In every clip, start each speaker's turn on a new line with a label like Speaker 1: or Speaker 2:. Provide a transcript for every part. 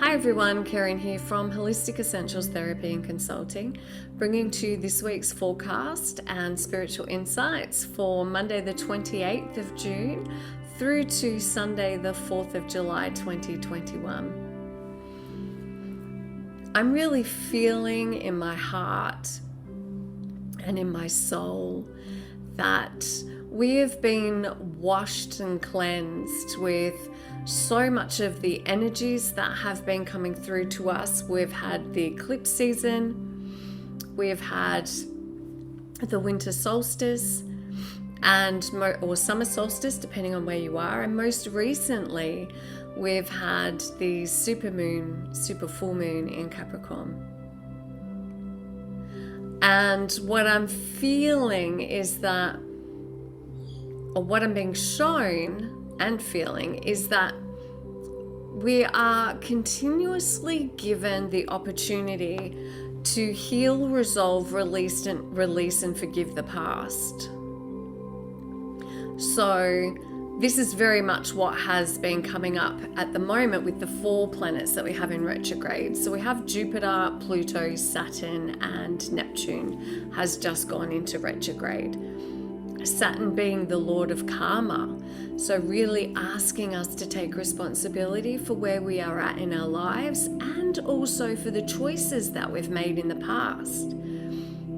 Speaker 1: Hi everyone, Karen here from Holistic Essentials Therapy and Consulting, bringing to you this week's forecast and spiritual insights for Monday the 28th of June through to Sunday the 4th of July 2021. I'm really feeling in my heart and in my soul that we have been washed and cleansed with so much of the energies that have been coming through to us. We've had the eclipse season, we've had the winter solstice or summer solstice, depending on where you are, and most recently we've had the super full moon in Capricorn. And what I'm feeling is that, or what I'm being shown and feeling, is that we are continuously given the opportunity to heal, resolve, release and forgive the past. So this is very much what has been coming up at the moment with the 4 planets that we have in retrograde. So we have Jupiter, Pluto, Saturn, and Neptune has just gone into retrograde. Saturn being the Lord of Karma. So really asking us to take responsibility for where we are at in our lives and also for the choices that we've made in the past.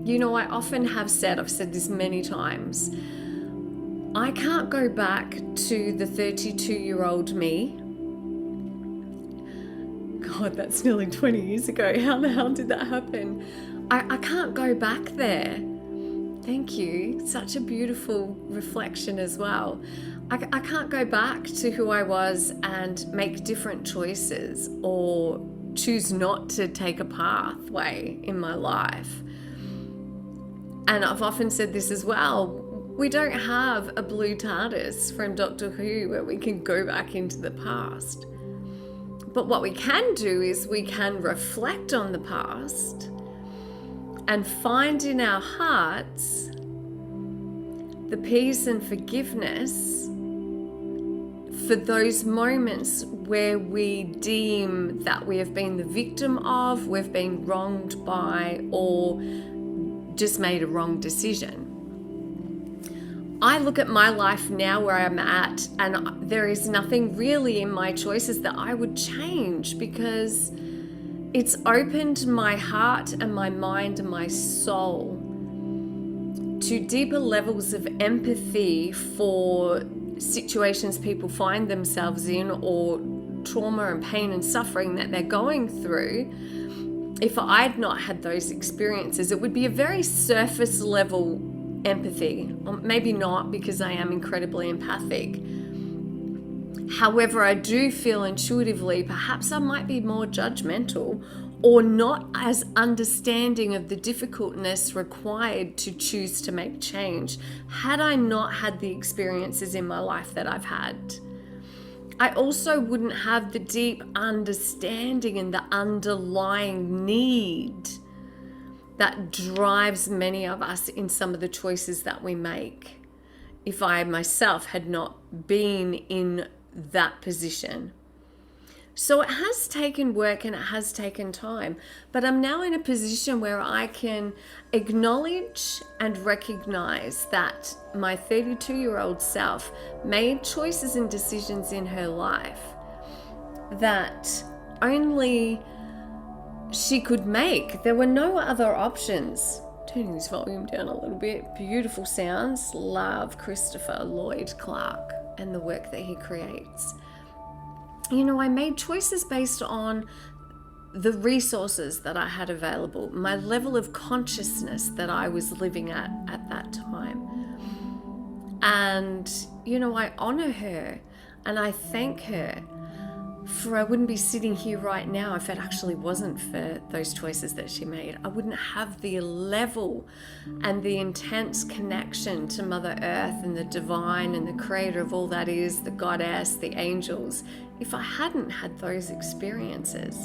Speaker 1: You know, I often have said, I've said this many times, I can't go back to the 32-year-old me. God, that's nearly 20 years ago. How the hell did that happen? I can't go back there. Thank you. Such a beautiful reflection as well. I can't go back to who I was and make different choices or choose not to take a pathway in my life. And I've often said this as well. We don't have a blue TARDIS from Doctor Who where we can go back into the past. But what we can do is we can reflect on the past and find in our hearts the peace and forgiveness for those moments where we deem that we have been the victim of, we've been wronged by, or just made a wrong decision. I look at my life now where I'm at, and there is nothing really in my choices that I would change, because it's opened my heart and my mind and my soul to deeper levels of empathy for situations people find themselves in, or trauma and pain and suffering that they're going through. If I'd not had those experiences, it would be a very surface level empathy, or maybe not, because I am incredibly empathic. However, I do feel intuitively perhaps I might be more judgmental or not as understanding of the difficultness required to choose to make change had I not had the experiences in my life that I've had. I also wouldn't have the deep understanding and the underlying need that drives many of us in some of the choices that we make if I myself had not been in that position. So it has taken work and it has taken time, but I'm now in a position where I can acknowledge and recognize that my 32-year-old self made choices and decisions in her life that only she could make. There were no other options. Turning this volume down a little bit. Beautiful sounds. Love Christopher Lloyd Clark and the work that he creates. You know, I made choices based on the resources that I had available, my level of consciousness that I was living at that time. And, you know, I honor her and I thank her, for I wouldn't be sitting here right now if it actually wasn't for those choices that she made. I wouldn't have the level and the intense connection to Mother Earth and the divine and the creator of all that is, the goddess, the angels, if I hadn't had those experiences.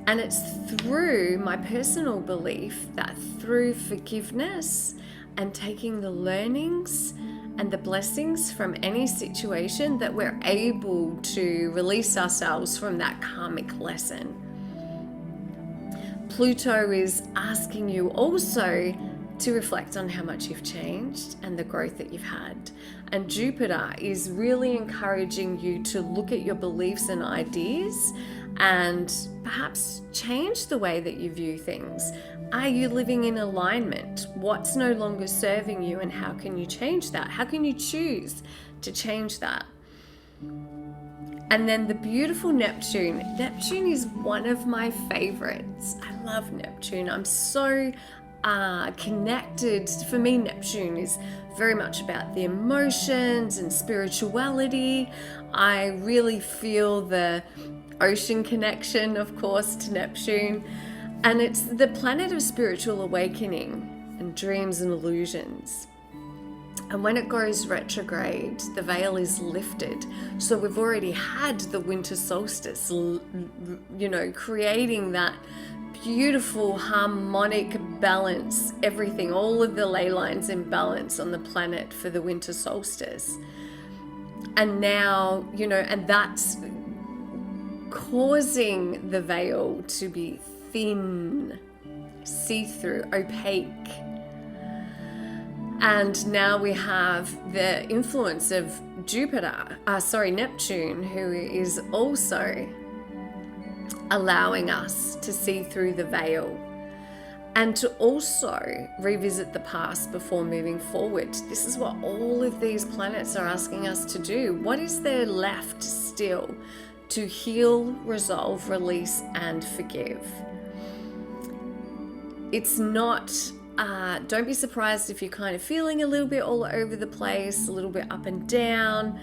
Speaker 1: And it's through my personal belief that through forgiveness and taking the learnings and the blessings from any situation, that we're able to release ourselves from that karmic lesson. Pluto is asking you also to reflect on how much you've changed and the growth that you've had. And Jupiter is really encouraging you to look at your beliefs and ideas and perhaps change the way that you view things. Are you living in alignment? What's no longer serving you, and how can you change that? How can you choose to change that? And then the beautiful Neptune. Neptune is one of my favorites. I love Neptune. I'm so connected. For me, Neptune is very much about the emotions and spirituality. I really feel the ocean connection, of course, to Neptune. And it's the planet of spiritual awakening and dreams and illusions. And when it goes retrograde, the veil is lifted. So we've already had the winter solstice, creating that beautiful harmonic balance, everything, all of the ley lines in balance on the planet for the winter solstice. And now, and that's causing the veil to be thin, see-through, opaque. And now we have the influence of Neptune, who is also allowing us to see through the veil and to also revisit the past before moving forward. This is what all of these planets are asking us to do. What is there left still to heal, resolve, release, and forgive? It's not, don't be surprised if you're kind of feeling a little bit all over the place, a little bit up and down.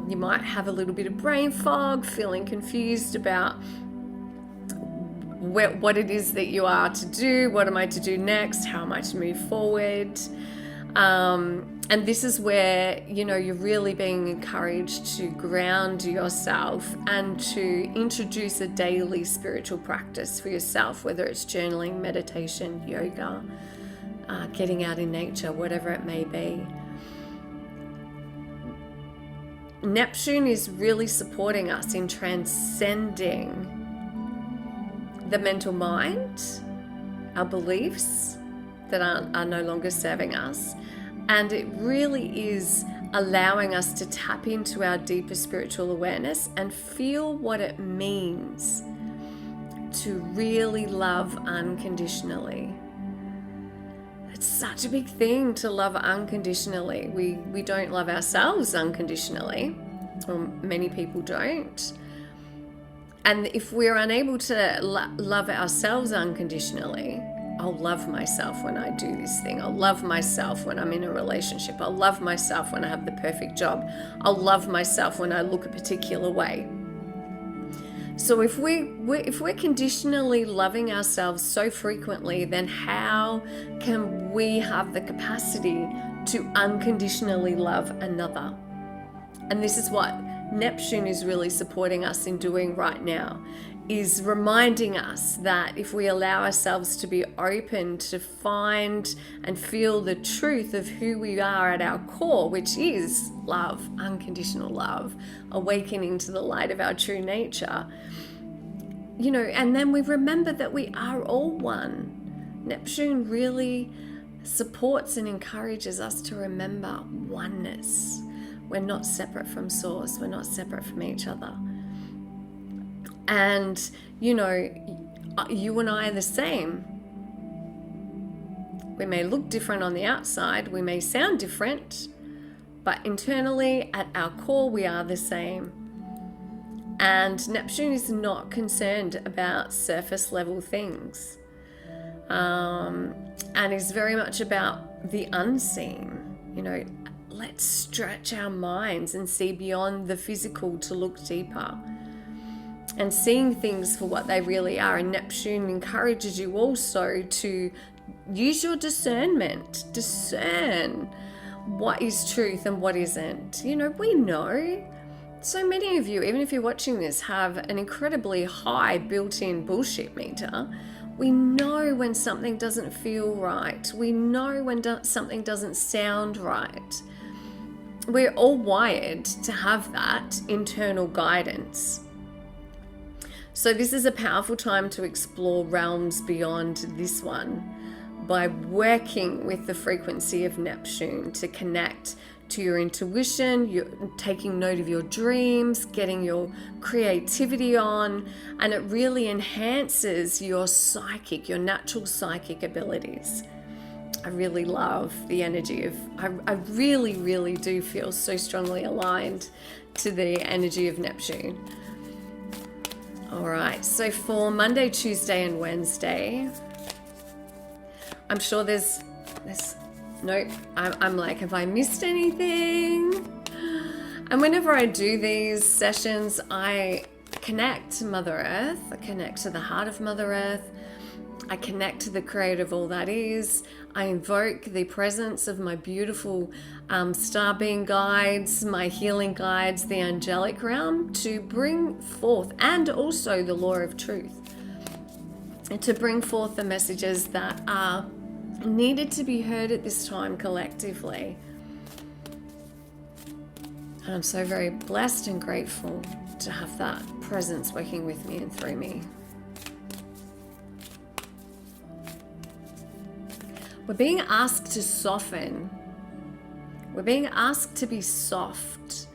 Speaker 1: You might have a little bit of brain fog, feeling confused about what it is that you are to do. What am I to do next? How am I to move forward? And this is where, you're really being encouraged to ground yourself and to introduce a daily spiritual practice for yourself, whether it's journaling, meditation, yoga, getting out in nature, whatever it may be. Neptune is really supporting us in transcending the mental mind, our beliefs that are no longer serving us. And it really is allowing us to tap into our deeper spiritual awareness and feel what it means to really love unconditionally. It's such a big thing to love unconditionally. We don't love ourselves unconditionally, or many people don't. And if we're unable to love ourselves unconditionally, I'll love myself when I do this thing. I'll love myself when I'm in a relationship. I'll love myself when I have the perfect job. I'll love myself when I look a particular way. So if we're conditionally loving ourselves so frequently, then how can we have the capacity to unconditionally love another? And this is what Neptune is really supporting us in doing right now, is reminding us that if we allow ourselves to be open to find and feel the truth of who we are at our core, which is love, unconditional love, awakening to the light of our true nature, and then we remember that we are all one. Neptune really supports and encourages us to remember oneness. We're not separate from Source. We're not separate from each other. And, you and I are the same. We may look different on the outside. We may sound different. But internally, at our core, we are the same. And Neptune is not concerned about surface level things. And is very much about the unseen. Let's stretch our minds and see beyond the physical to look deeper. And seeing things for what they really are. And Neptune encourages you also to use your discernment. Discern what is truth and what isn't. We know. So many of you, even if you're watching this, have an incredibly high built-in bullshit meter. We know when something doesn't feel right. We know when something doesn't sound right. we're all wired to have that internal guidance. So this is a powerful time to explore realms beyond this one by working with the frequency of Neptune to connect to your intuition, you're taking note of your dreams, getting your creativity on, and it really enhances your natural psychic abilities. I really love the energy of, I really, really do feel so strongly aligned to the energy of Neptune. All right, so for Monday, Tuesday, and Wednesday, I'm sure there's nope, I'm like, have I missed anything? And whenever I do these sessions, I connect to Mother Earth, I connect to the heart of Mother Earth, I connect to the creator of all that is. I invoke the presence of my beautiful star being guides, my healing guides, the angelic realm, to bring forth, and also the law of truth, and to bring forth the messages that are needed to be heard at this time collectively. And I'm so very blessed and grateful to have that presence working with me and through me. We're being asked to soften. We're being asked to be soft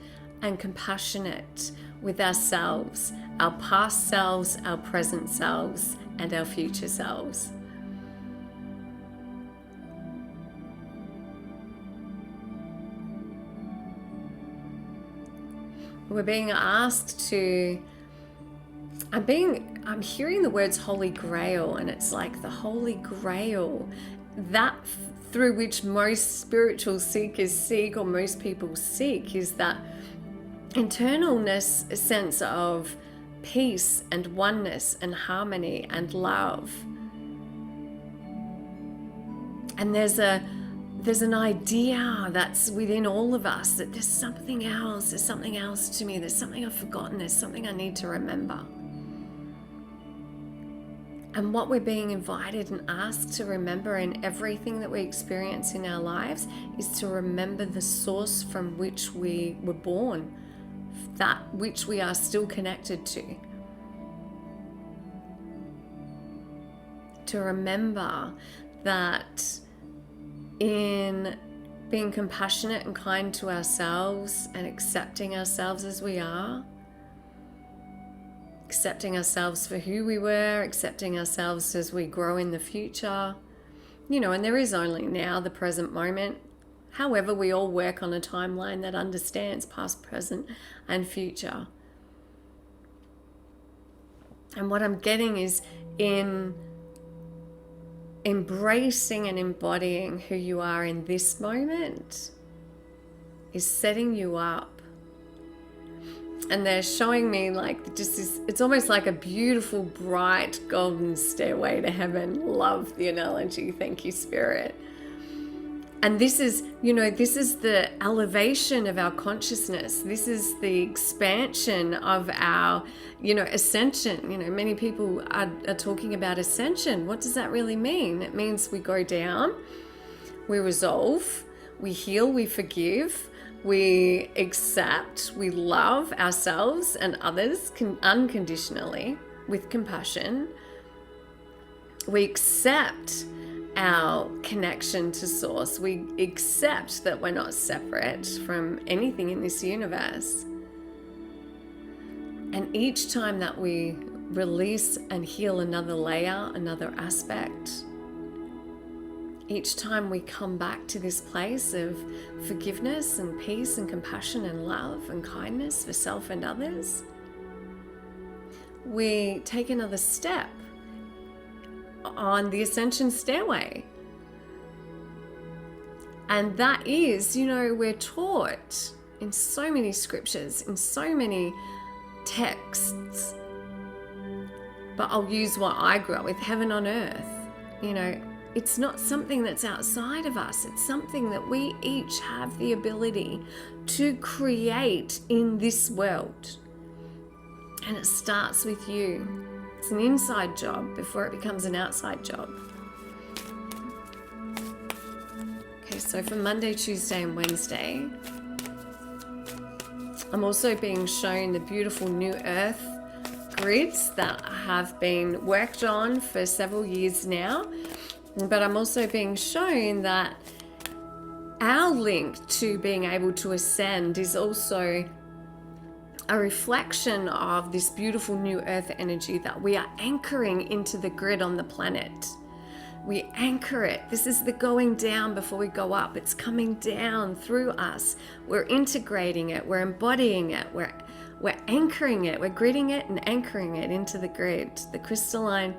Speaker 1: and compassionate with ourselves, our past selves, our present selves, and our future selves. We're being asked to, I'm hearing the words Holy Grail, and it's like the Holy Grail, that through which most spiritual seekers seek, or most people seek, is that internalness, a sense of peace and oneness and harmony and love. And there's an idea that's within all of us that there's something else to me, there's something I've forgotten, there's something I need to remember. And what we're being invited and asked to remember in everything that we experience in our lives is to remember the source from which we were born, that which we are still connected to. To remember that in being compassionate and kind to ourselves and accepting ourselves as we are, accepting ourselves for who we were, accepting ourselves as we grow in the future, and there is only now, the present moment. However, we all work on a timeline that understands past, present, and future. And what I'm getting is in embracing and embodying who you are in this moment is setting you up. And they're showing me like just this, it's almost like a beautiful, bright, golden stairway to heaven. Love the analogy. Thank you, Spirit. And this is, this is the elevation of our consciousness. This is the expansion of our, ascension. Many people are talking about ascension. What does that really mean? It means we go down, we resolve, we heal, we forgive, we accept, we love ourselves and others unconditionally with compassion. We accept our connection to source. We accept that we're not separate from anything in this universe. And each time that we release and heal another layer, another aspect, each time we come back to this place of forgiveness and peace and compassion and love and kindness for self and others, we take another step on the ascension stairway. And that is, we're taught in so many scriptures, in so many texts, but I'll use what I grew up with, heaven on earth. It's not something that's outside of us. It's something that we each have the ability to create in this world. And it starts with you. It's an inside job before it becomes an outside job. Okay, so for Monday, Tuesday, and Wednesday, I'm also being shown the beautiful new earth grids that have been worked on for several years now. But I'm also being shown that our link to being able to ascend is also a reflection of this beautiful new earth energy that we are anchoring into the grid on the planet. We anchor it. This is the going down before we go up. It's coming down through us. We're integrating it. We're embodying it. We're anchoring it. We're gridding it and anchoring it into the grid, the crystalline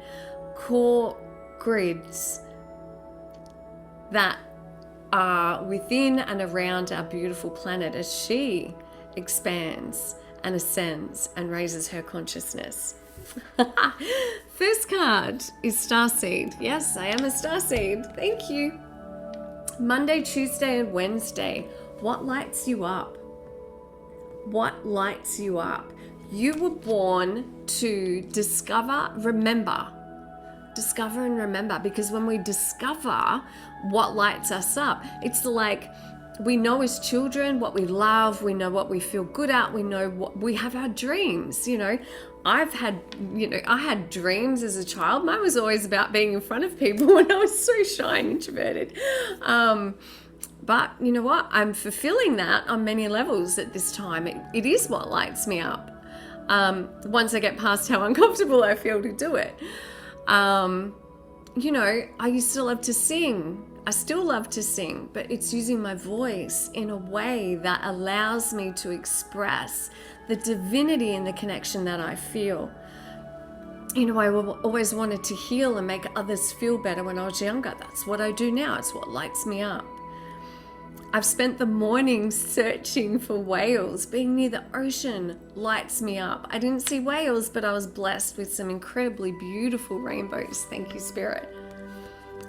Speaker 1: core grids that are within and around our beautiful planet as she expands and ascends and raises her consciousness. First card is Starseed. Yes, I am a Starseed. Thank you. Monday, Tuesday, and Wednesday. What lights you up? What lights you up? You were born to discover, remember. Discover and remember, because when we discover what lights us up, it's like we know as children what we love, we know what we feel good at, we know what we have our dreams. I had dreams as a child. Mine was always about being in front of people when I was so shy and introverted. But you know what? I'm fulfilling that on many levels at this time. It is what lights me up. Once I get past how uncomfortable I feel to do it. I used to love to sing. I still love to sing, but it's using my voice in a way that allows me to express the divinity and the connection that I feel. I always wanted to heal and make others feel better when I was younger. That's what I do now. It's what lights me up. I've spent the morning searching for whales. Being near the ocean lights me up. I didn't see whales, but I was blessed with some incredibly beautiful rainbows. Thank you, Spirit.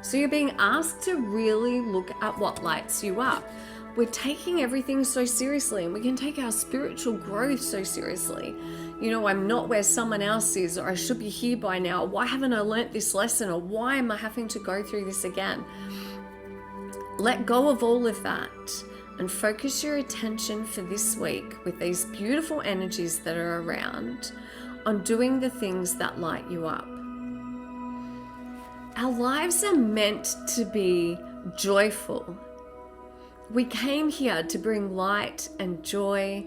Speaker 1: So you're being asked to really look at what lights you up. We're taking everything so seriously, and we can take our spiritual growth so seriously. I'm not where someone else is, or I should be here by now. Why haven't I learnt this lesson? Or why am I having to go through this again? Let go of all of that and focus your attention for this week with these beautiful energies that are around on doing the things that light you up. Our lives are meant to be joyful. We came here to bring light and joy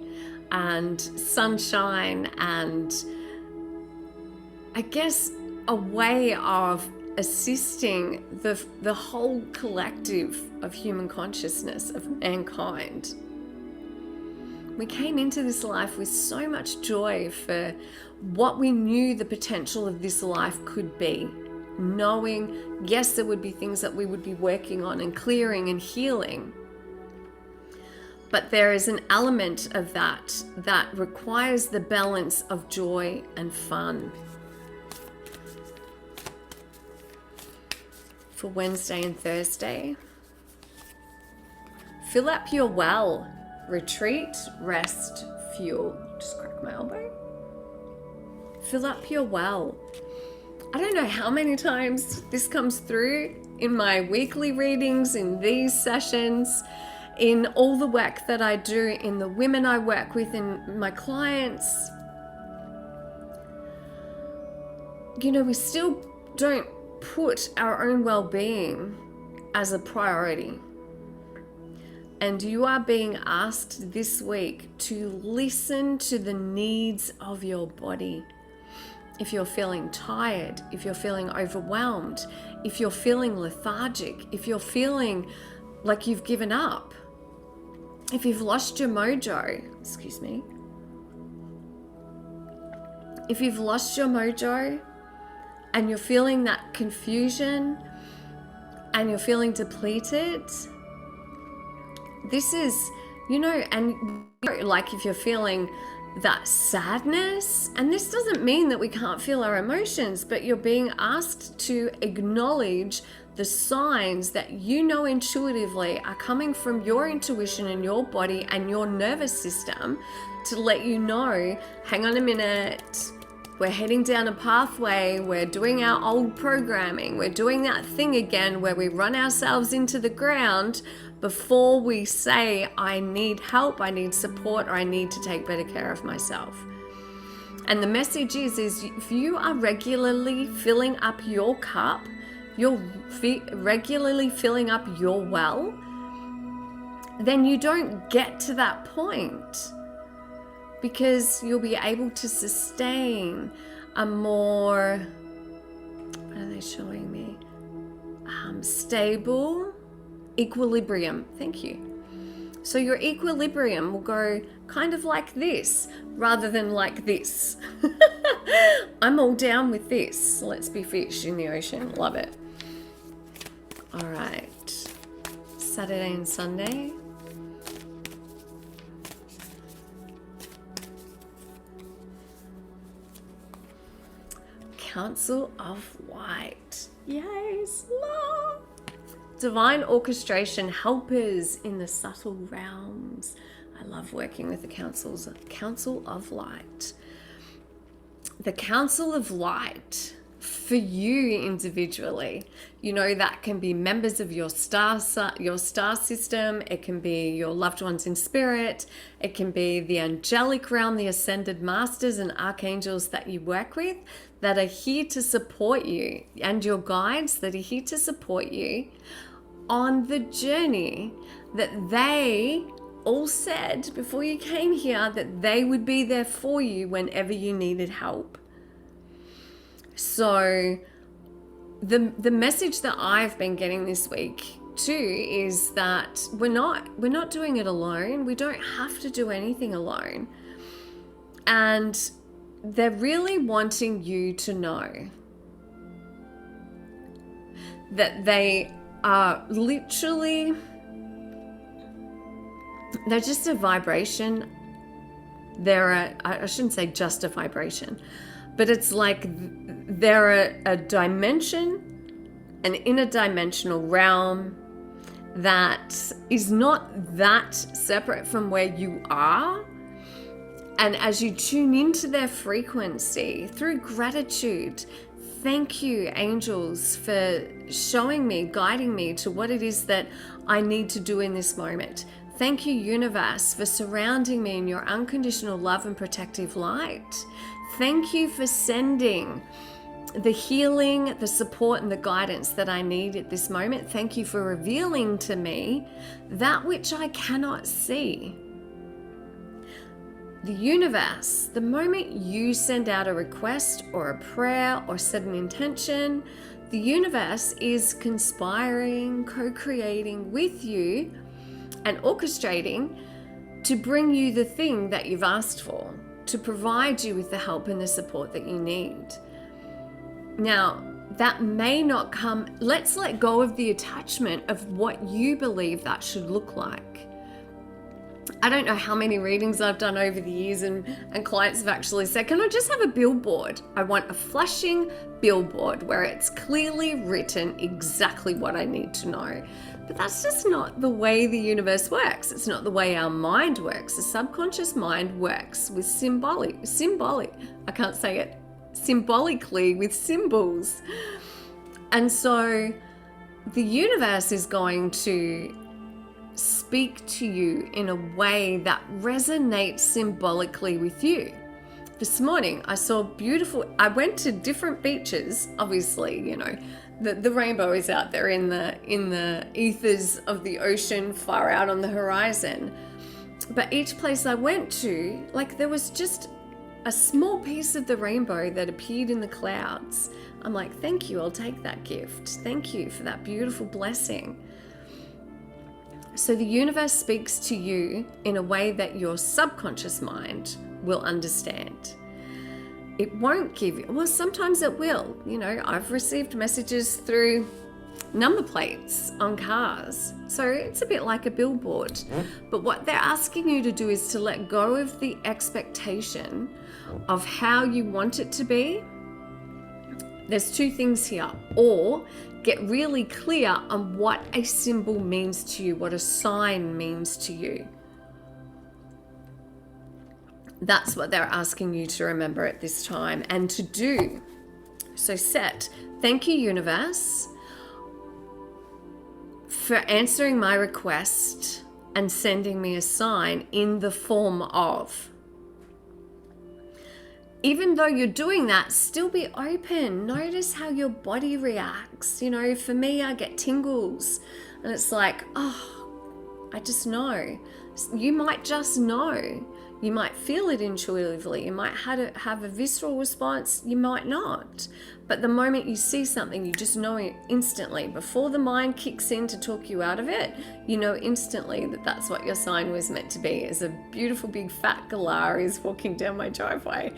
Speaker 1: and sunshine and, I guess, a way of assisting the whole collective of human consciousness, of mankind. We came into this life with so much joy for what we knew the potential of this life could be. Knowing, yes, there would be things that we would be working on and clearing and healing. But there is an element of that requires the balance of joy and fun. For Wednesday and Thursday, fill up your well. Retreat, rest, fuel. Just crack my elbow. Fill up your well. I don't know how many times this comes through in my weekly readings, in these sessions, in all the work that I do, in the women I work with, in my clients. We still don't put our own well-being as a priority. And you are being asked this week to listen to the needs of your body. If you're feeling tired, if you're feeling overwhelmed, if you're feeling lethargic, if you're feeling like you've given up, if you've lost your mojo, if you've lost your mojo and you're feeling that confusion and you're feeling depleted, this is, like if you're feeling that sadness, and this doesn't mean that we can't feel our emotions, but you're being asked to acknowledge the signs that intuitively are coming from your intuition and your body and your nervous system to let you know, hang on a minute, we're heading down a pathway, we're doing our old programming, we're doing that thing again where we run ourselves into the ground before we say, I need help, I need support, or I need to take better care of myself. And the message is if you are regularly filling up your cup, you're regularly filling up your well, then you don't get to that point, because you'll be able to sustain a more, what are they showing me? Stable equilibrium. Thank you. So your equilibrium will go kind of like this rather than like this. I'm all down with this. Let's be fish in the ocean. Love it. All right. Saturday and Sunday. Council of Light. Yes, love. Divine orchestration, helpers in the subtle realms. I love working with the Council of Light. The Council of Light for you individually, that can be members of your star system. It can be your loved ones in spirit. It can be the angelic realm, the ascended masters and archangels that you work with that are here to support you, and your guides that are here to support you on the journey that they all said before you came here that they would be there for you whenever you needed help. So the message that I've been getting this week too is that we're not doing it alone. We don't have to do anything alone. And they're really wanting you to know that they are literally, they're just a vibration. I shouldn't say just a vibration, but it's like they're a dimension, an interdimensional realm that is not that separate from where you are. And as you tune into their frequency through gratitude, thank you, angels, for showing me, guiding me to what it is that I need to do in this moment. Thank you, universe, for surrounding me in your unconditional love and protective light. Thank you for sending the healing, the support, and the guidance that I need at this moment. Thank you for revealing to me that which I cannot see. The universe, the moment you send out a request or a prayer or set an intention, the universe is conspiring, co-creating with you and orchestrating to bring you the thing that you've asked for, to provide you with the help and the support that you need. Now, that may not come, let's let go of the attachment of what you believe that should look like. I don't know how many readings I've done over the years and clients have actually said, can I just have a billboard? I want a flashing billboard where it's clearly written exactly what I need to know. But that's just not the way the universe works. It's not the way our mind works. The subconscious mind works with I can't say it, symbolically with symbols. And so the universe is going to speak to you in a way that resonates symbolically with you. This morning I saw I went to different beaches. Obviously, the rainbow is out there in the ethers of the ocean, far out on the horizon. But each place I went to, there was just a small piece of the rainbow that appeared in the clouds. I'm like, thank you, I'll take that gift. Thank you for that beautiful blessing. So the universe speaks to you in a way that your subconscious mind will understand. It won't give you, well, sometimes it will. I've received messages through number plates on cars. So it's a bit like a billboard. But what they're asking you to do is to let go of the expectation of how you want it to be. There's two things here. Or get really clear on what a symbol means to you, what a sign means to you. That's what they're asking you to remember at this time and to do. So thank you, universe, for answering my request and sending me a sign in the form of. Even though you're doing that, still be open. Notice how your body reacts. You know, for me, I get tingles and it's like, oh, I just know. You might just know. You might feel it intuitively. You might have a visceral response. You might not. But the moment you see something, you just know it instantly. Before the mind kicks in to talk you out of it, you know instantly that that's what your sign was meant to be. As a beautiful big fat galah is walking down my driveway.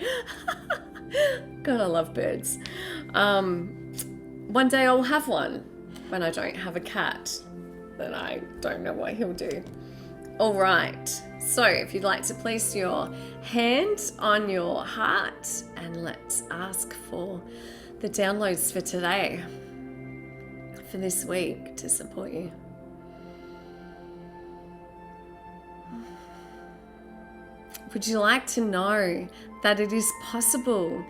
Speaker 1: God, I love birds. One day I'll have one when I don't have a cat. Then I don't know what he'll do. All right. So if you'd like to place your hand on your heart, and let's ask for the downloads for today, for this week, to support you. Would you like to know that it is possible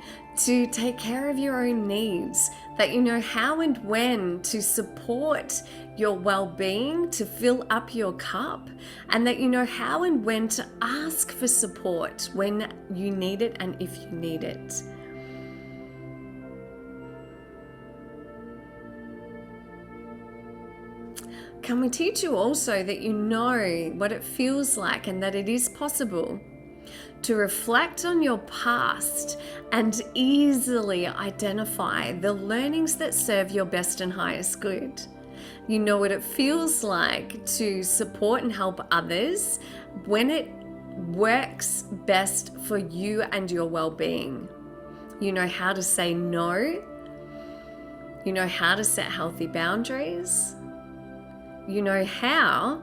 Speaker 1: to take care of your own needs, that you know how and when to support your well-being, to fill up your cup, and that you know how and when to ask for support when you need it and if you need it? Can we teach you also that you know what it feels like and that it is possible to reflect on your past and easily identify the learnings that serve your best and highest good? You know what it feels like to support and help others when it works best for you and your well-being. You know how to say no. You know how to set healthy boundaries. You know how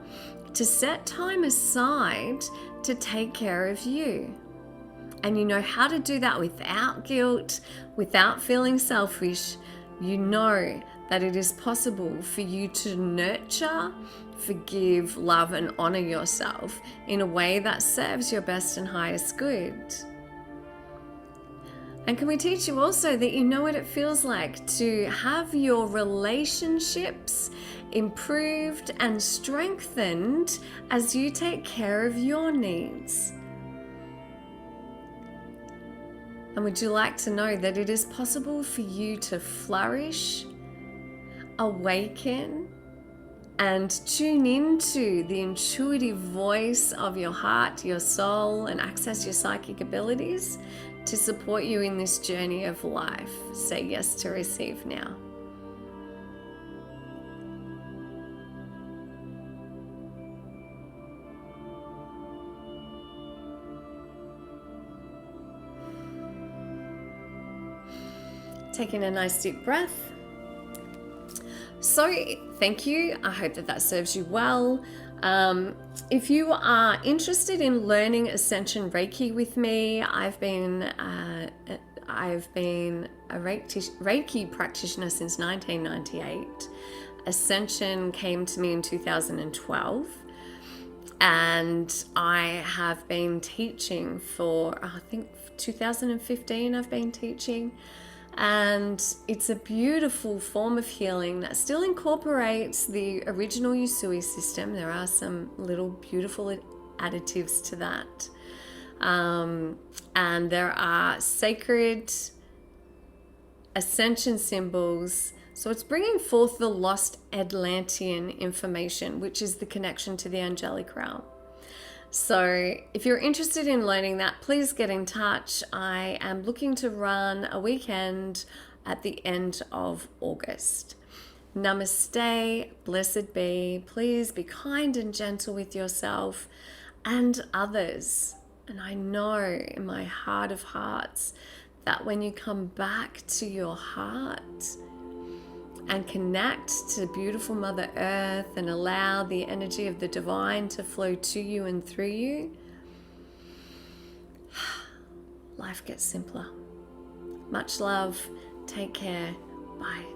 Speaker 1: to set time aside to take care of you. And you know how to do that without guilt, without feeling selfish. You know that it is possible for you to nurture, forgive, love, and honor yourself in a way that serves your best and highest good. And can we teach you also that you know what it feels like to have your relationships improved and strengthened as you take care of your needs? And would you like to know that it is possible for you to flourish, awaken, and tune into the intuitive voice of your heart, your soul, and access your psychic abilities to support you in this journey of life? Say yes to receive now. Taking a nice deep breath. So thank you. I hope that serves you well. If you are interested in learning Ascension Reiki with me, I've been a Reiki practitioner since 1998. Ascension came to me in 2012, and I have been teaching for, I think 2015 I've been teaching. And it's a beautiful form of healing that still incorporates the original Usui system. There are some little beautiful additives to that. And there are sacred ascension symbols. So it's bringing forth the lost Atlantean information, which is the connection to the angelic realm. So if you're interested in learning that, please get in touch. I am looking to run a weekend at the end of August. Namaste, blessed be. Please be kind and gentle with yourself and others. And I know in my heart of hearts that when you come back to your heart and connect to beautiful Mother Earth and allow the energy of the divine to flow to you and through you, life gets simpler. Much love. Take care. Bye.